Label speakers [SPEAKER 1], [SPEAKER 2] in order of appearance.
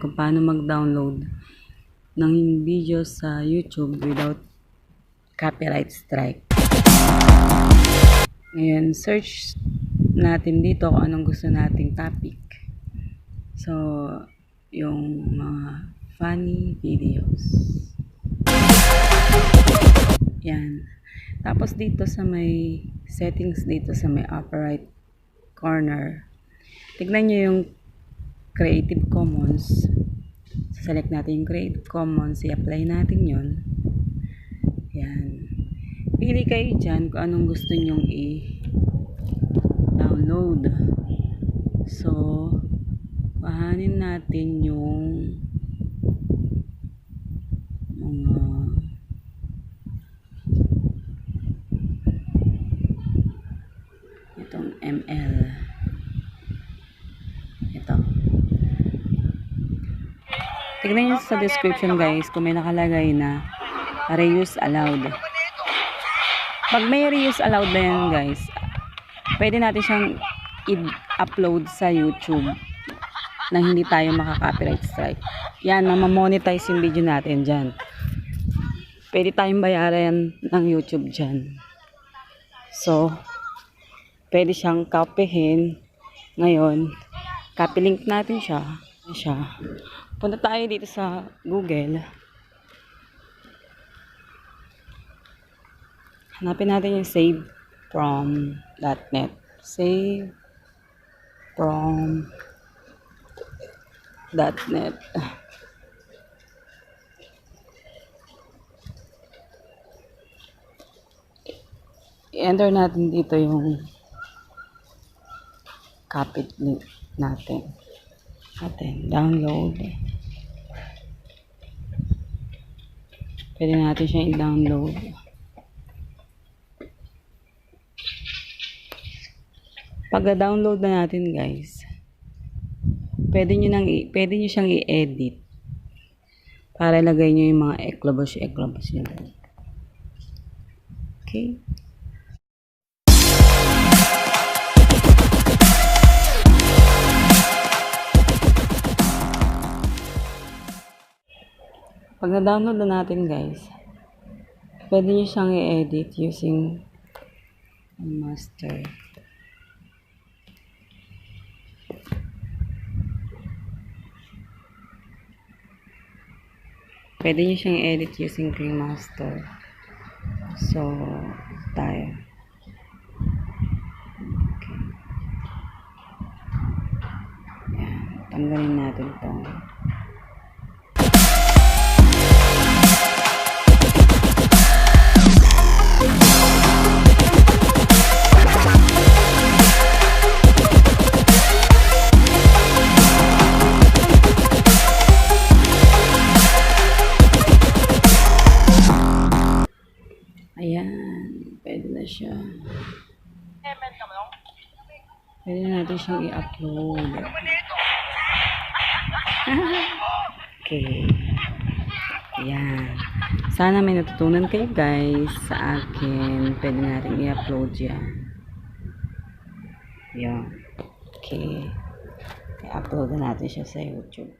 [SPEAKER 1] kung paano mag-download ng video sa YouTube without copyright strike. Ngayon, search natin dito kung anong gusto nating topic. So, yung mga funny videos. Yan. Tapos dito sa may settings dito sa may upper right corner, tignan nyo yung Creative Commons. Select natin yung Creative Commons, i-apply natin yun. Yan. Pili kayo dyan kung anong gusto nyong i-download. So, kuhanin natin yung mga itong ML. Ito. Tignan nyo sa description guys kung may nakalagay na reuse allowed. Pag may reuse allowed na yan guys, pwede natin siyang i-upload sa YouTube na hindi tayo makaka-copyright strike. Yan, mamamonetize yung video natin dyan. Pwede tayong bayaran ng YouTube dyan. So, pwede siyang copyhin. Ngayon, copy link natin siya. Punta tayo dito sa Google. Hanapin natin yung save from.net. Save from.net. I-enter natin dito yung copy link natin. Download. Pwede natin siyang i-download. Pag-download na natin guys, pwede nyo siyang i-edit para ilagay nyo yung mga eklabos nyo. Okay. Pag na-download na natin guys, pwede nyo siyang i-edit using master. Pwede nyo siyang i-edit using Master. So, tayo. Okay. Yan. Tanggalin natin ito. Ayan, pwede na siya. Pwede na natin siyang i-upload. Okay. Ayan. Sana may natutunan kayo guys sa akin. Pwede natin i-upload yan. Ayan. Okay. I-upload na natin siya sa YouTube.